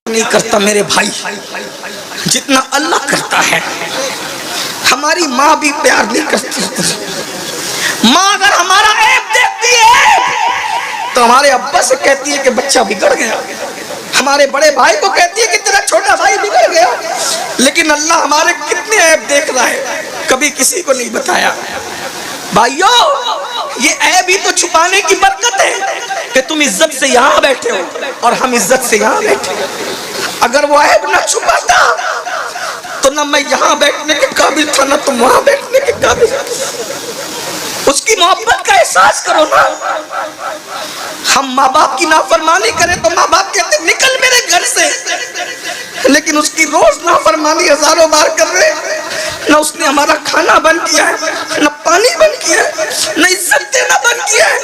نہیں کرتا میرے بھائی جتنا اللہ کرتا ہے. ہماری ماں بھی پیار نہیں کرتی. ماں اگر ہمارا عیب دیکھتی ہے تو ہمارے ابا سے کہتی ہے کہ بچہ بگڑ گیا. ہمارے بڑے بھائی کو کہتی ہے کہ تیرا چھوٹا بھائی بگڑ گیا. لیکن اللہ ہمارے کتنے عیب دیکھ رہا ہے, کبھی کسی کو نہیں بتایا. بھائیو, یہ عیب ہی تو چھپانے کی برکت ہے کہ تم عزت سے یہاں بیٹھے ہو اور ہم عزت سے یہاں بیٹھے. اگر وہ عیب نہ چھپاتا تو نہ میں یہاں بیٹھنے کے قابل تھا نہ تم وہاں بیٹھنے کے قابل. اس کی محبت کا احساس کرو نا. ہم ماں باپ کی نافرمانی کریں تو ماں باپ کہتے ہیں نکل میرے گھر سے, لیکن اس کی روز نافرمانی ہزاروں بار کر رہے. نہ اس نے ہمارا کھانا بند کیا ہے, نہ پانی بند کیا ہے, نہ عزت دینا بند کیا ہے.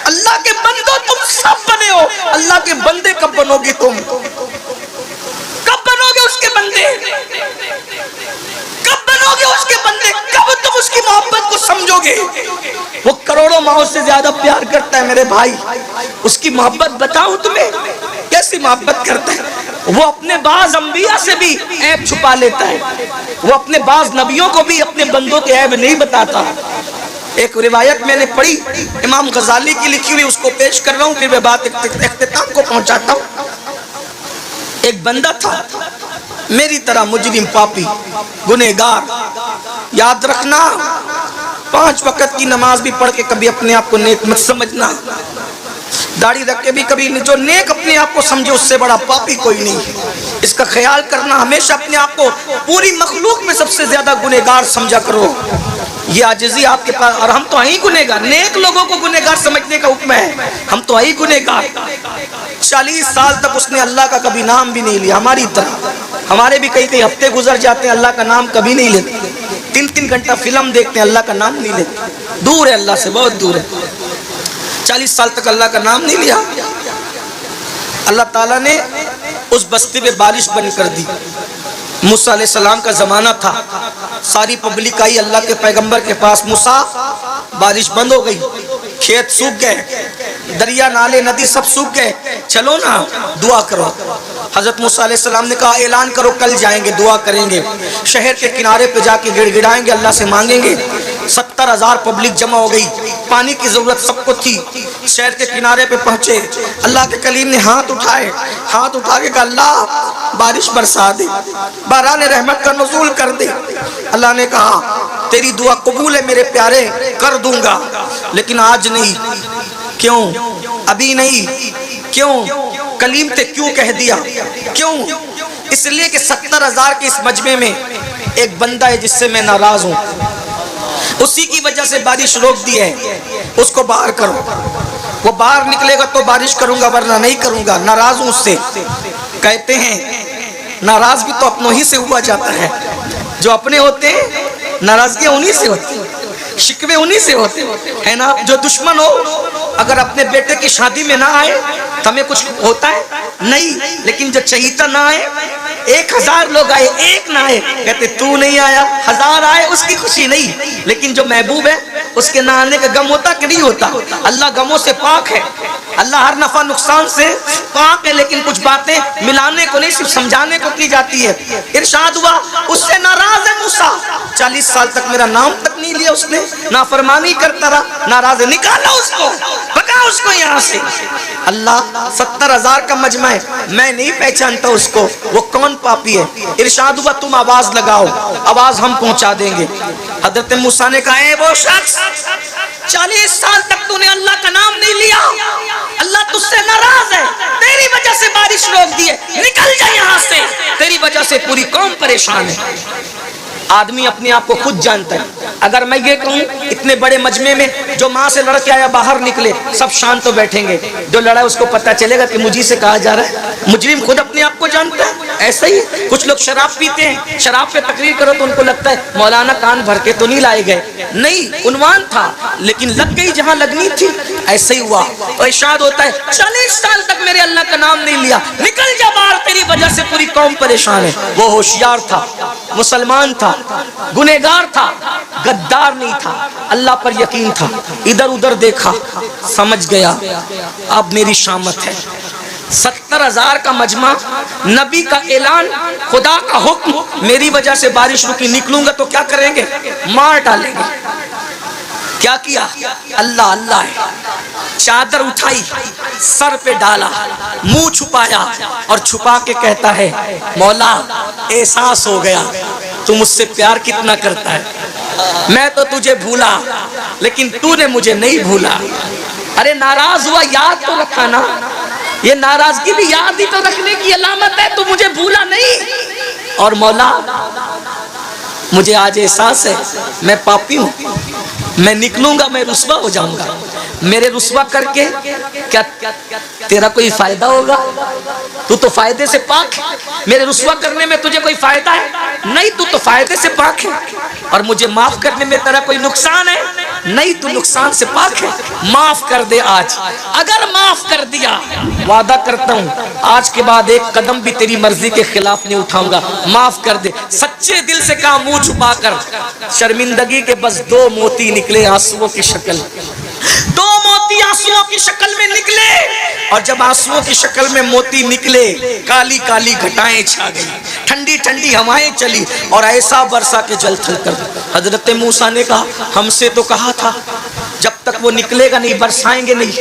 اللہ کے بندو تم سب بنے ہو, اللہ کے بندے کب بنو گی تم؟ کب بنو گے اس کے بندے؟ کب بنو گے اس کے بندے؟ کب تم اس کی محبت کو سمجھو گے؟ وہ کروڑوں ماؤں سے زیادہ پیار کرتا ہے میرے بھائی. اس کی محبت بتاؤں تمہیں کیسی محبت کرتا ہے. وہ اپنے بعض انبیاء سے بھی عیب چھپا لیتا ہے. وہ اپنے بعض نبیوں کو بھی اپنے بندوں کے عیب نہیں بتاتا. ایک روایت میں نے پڑھی, امام غزالی کی لکھی ہوئی, اس کو پیش کر رہا ہوں, پھر میں بات اختتام کو پہنچاتا ہوں. ایک بندہ تھا میری طرح مجرم, پاپی, گنہگار. یاد رکھنا 5 وقت کی نماز بھی پڑھ کے کبھی اپنے آپ کو نیک مت سمجھنا. داڑھی رکھ کے بھی کبھی جو نیک اپنے آپ کو سمجھے اس سے بڑا پاپی کوئی نہیں. اس کا خیال کرنا, ہمیشہ اپنے آپ کو پوری مخلوق میں سب سے زیادہ گنہگار سمجھا کرو. یہ عاجزی آپ کے پاس. اور ہم تو ہیں گنہگار, نیک لوگوں کو گنہگار سمجھنے کا حکم ہے, ہم تو ہیں گنہگار. 40 سال تک اس نے اللہ کا کبھی نام بھی نہیں لیا. ہماری طرح ہمارے بھی کئی ہفتے گزر جاتے ہیں, اللہ کا نام کبھی نہیں لیتے. 3 گھنٹہ فلم دیکھتے ہیں, اللہ کا نام نہیں لیتے. دور ہے اللہ سے, بہت دور ہے. 40 سال تک اللہ کا نام نہیں لیا. اللہ تعالیٰ نے اس بستی میں بارش بند کر دی. موسیٰ علیہ السلام کا زمانہ تھا, ساری پبلک آئی اللہ کے پیغمبر کے پاس. موسیٰ, بارش بند ہو گئی, کھیت سوکھ گئے, دریا نالے ندی سب سوکھ گئے, چلو نا دعا کرو. حضرت موسیٰ علیہ السلام نے کہا اعلان کرو, کل جائیں گے دعا کریں گے, شہر کے کنارے پہ جا کے گڑ گڑائیں گے, اللہ سے مانگیں گے. 70,000 پبلک جمع ہو گئی, پانی کی ضرورت سب کو تھی. شہر کے کنارے پہ پہنچے, اللہ کے کلیم نے ہاتھ اٹھائے, ہاتھ اٹھا کے کہا اللہ بارش برسا دے, باران رحمت کا نزول کر دے. اللہ نے کہا تیری دعا قبول ہے میرے پیارے, کر دوں گا, لیکن آج نہیں. کیوں ابھی نہیں؟ کیوں؟ کلیم تے کیوں کہہ دیا؟ کیوں؟ اس لیے کہ 70,000 کے اس مجمع میں ایک بندہ ہے جس سے میں ناراض ہوں, اسی کی وجہ سے بارش روک دی ہے. اس کو باہر کرو. وہ باہر نکلے گا تو بارش کروں گا, ورنہ نہیں کروں گا, ناراض ہوں اس سے. کہتے ہیں ناراض بھی تو اپنوں ہی سے ہوا جاتا ہے. جو اپنے ہوتے ہیں ناراضگیاں انہی سے ہوتی ہیں, شکوے انہی سے ہوتے ہیں نا. جو دشمن ہو اگر اپنے بیٹے کی شادی میں نہ آئے تو ہمیں کچھ ہوتا ہے نہیں, لیکن جو چہیتا نہ آئے, 1000 لوگ آئے, ایک نہ آئے, کہتے تو نہیں آیا. 1000 آئے اس کی خوشی نہیں, لیکن جو محبوب ہے اس کے نہ آنے کا غم ہوتا کہ نہیں ہوتا؟ اللہ غموں سے پاک ہے, اللہ ہر نفع نقصان سے پاک ہے, لیکن کچھ باتیں ملانے کو نہیں صرف سمجھانے کو کی جاتی ہے. ارشاد ہوا اس سے ناراض ہے موسیٰ, 40 سال تک میرا نام تک نہیں لیا اس نے, نافرمانی کرتا رہا, ناراض ہے, نکالا اس کو, بھگا اس کو یہاں سے. اللہ 70,000 کا مجمع ہے, میں نہیں پہچانتا اس کو, وہ کون پاپی ہے. ارشاد ہوا تم آواز لگاؤ, آواز ہم پہنچا دیں گے. حضرت موسیٰ نے کہا اے وہ شخص 40 سال تک تو نے اللہ کا نام نہیں لیا, اللہ تجھ سے ناراض ہے, تیری وجہ سے بارش روک دی ہے, نکل جا یہاں سے, تیری وجہ سے پوری قوم پریشان ہے. آدمی اپنے آپ کو خود جانتا ہے. اگر میں یہ کہوں اتنے بڑے مجمع میں جو ماں سے لڑ کے آیا باہر نکلے, سب شانت تو بیٹھیں گے, جو لڑا اس کو پتہ چلے گا کہ مجھے سے کہا جا رہا ہے. مجرم خود اپنے آپ کو جانتا ہے. ایسا ہی کچھ لوگ شراب پیتے ہیں, شراب پہ تقریر کرو تو ان کو لگتا ہے مولانا کان بھر کے تو نہیں لائے گئے, نہیں عنوان تھا لیکن لگ گئی جہاں لگنی تھی. ایسا ہی ہوا. اور ارشاد ہوتا ہے 40 سال تک میرے اللہ کا نام نہیں لیا, نکل جا باہر, تیری وجہ سے پوری قوم پریشان ہے. وہ ہوشیار تھا, مسلمان تھا, گنہگار تھا, غدار نہیں تھا, اللہ پر یقین تھا. ادھر ادھر دیکھا, سمجھ گیا اب میری شامت ہے. 70,000 کا مجمع، نبی کا اعلان، خدا کا حکم، میری وجہ سے بارش رکی، نکلوں گا تو کیا کریں گے؟ مار ڈالیں گے۔ کیا کیا؟ اللہ اللہ ہے، چادر اٹھائی، سر پہ ڈالا، منہ چھپایا اور چھپا کے کہتا ہے مولا احساس ہو گیا تو مجھ سے پیار کتنا کرتا ہے، میں تو تجھے بھولا لیکن تو نے مجھے نہیں بھولا۔ ارے ناراض ہوا، یاد تو رکھا نا، یہ ناراضگی بھی یاد ہی تو رکھنے کی علامت ہے، تو مجھے بھولا نہیں۔ اور مولا مجھے آج احساس ہے میں پاپی ہوں، میں نکلوں گا میں رسوا ہو جاؤں گا، میرے رسوا کر کے کیا تیرا کوئی فائدہ ہوگا؟ تو تو فائدے سے پاک ہے، میرے رسوا کرنے میں تجھے کوئی فائدہ ہے؟ نہیں، تو تو فائدے سے پاک ہے۔ اور مجھے معاف کرنے میں تیرا کوئی نقصان ہے؟ نہیں، تو نقصان سے پاک ہے۔ معاف کر دے آج، اگر معاف کر دیا وعدہ کرتا ہوں آج کے بعد ایک قدم بھی تیری مرضی کے خلاف نہیں اٹھاؤں گا، معاف کر دے۔ سچے دل سے کہا، منہ چھپا کر، شرمندگی کے بس 2 موتی نکلے آنسوؤں کی شکل، 2 موتی آنسوؤں کی شکل میں نکلے۔ اور جب آنسوؤں کی شکل میں موتی نکلے، کالی کالی گھٹائیں چھا گئی، ٹھنڈی ٹھنڈی ہوائیں چلی اور ایسا برسا کہ جل تھل کر۔ حضرت موسیٰ نے کہا ہم سے تو کہا تھا جب تک وہ نکلے گا نہیں برسائیں گے نہیں،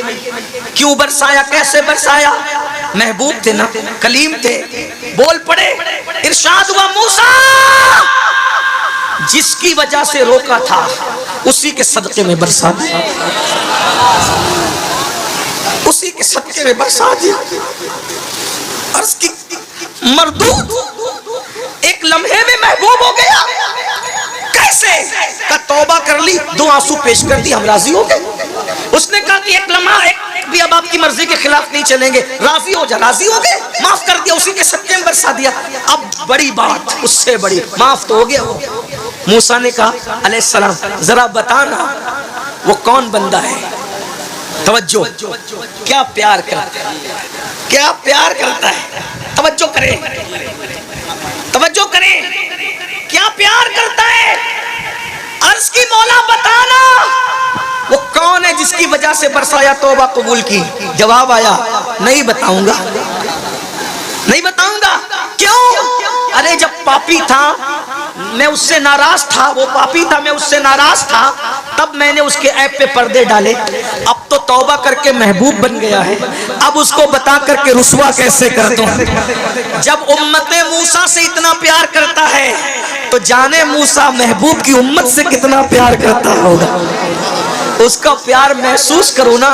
کیوں برسایا؟ کیسے برسایا؟ محبوب تھے نا، کلیم تھے، بول پڑے، ارشاد ہوا موسیٰ جس کی وجہ سے روکا تھا اسی کے صدقے میں برسا دیا، اسی کے صدقے میں برسا دیا۔ عرض کی مردود ایک لمحے میں محبوب ہو گیا، کیسے؟ کہ توبہ کر لی، 2 آنسو پیش کر دی، ہم راضی ہو گئے۔ اس نے کہا کہ ایک لمحہ ایک بھی اب آپ کی مرضی کے خلاف نہیں چلیں گے، راضی ہو جا، راضی ہو گئے، معاف کر دیا، اسی کے صدقے میں برسا دیا۔ اب بڑی بات اس سے بڑی، معاف تو ہو گیا ہو۔ موسیٰ نے کہا علیہ السلام ذرا بتانا وہ کون بندہ ہے؟ توجہ، کیا پیار کرتا ہے، کیا پیار کرتا ہے، توجہ کریں، توجہ کریں، کیا پیار کرتا ہے۔ عرض کی مولا بتانا وہ کون ہے جس کی وجہ سے برسایا، توبہ قبول کی؟ جواب آیا نہیں بتاؤں گا، نہیں بتاؤں گا۔ کیوں؟ ارے جب پاپی تھا میں اس سے ناراض تھا، وہ پاپی تھا میں اس سے ناراض تھا، تب میں نے اس کے عیب پہ پردے ڈالے، اب تو توبہ کر کے محبوب بن گیا ہے، اب اس کو بتا کر کے رسوا کیسے کر دوں۔ جب امت موسیٰ سے اتنا پیار کرتا ہے تو جانے موسیٰ محبوب کی امت سے کتنا پیار کرتا ہوگا۔ اس کا پیار محسوس کرو نا،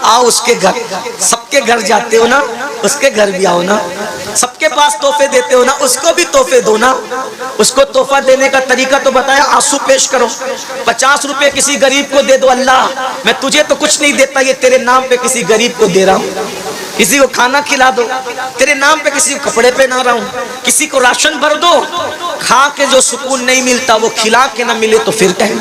آؤ اس کے گھر، سب کے گھر جاتے ہو نا، اس کے گھر بھی آؤ نا، سب کے پاس تحفے دیتے ہو نا، اس کو بھی تحفے دو نا۔ اس کو تحفہ دینے کا طریقہ تو بتایا، آنسو پیش کرو، 50 روپے کسی غریب کو دے دو، اللہ میں تجھے تو کچھ نہیں دیتا، یہ تیرے نام پہ کسی غریب کو دے رہا ہوں، کسی کو کھانا کھلا دو، تیرے نام پہ کسی کو کپڑے پہنا رہا ہوں، کسی کو راشن بھر دو، کھا کے جو سکون نہیں ملتا وہ کھلا کے نہ ملے تو پھر کہیں۔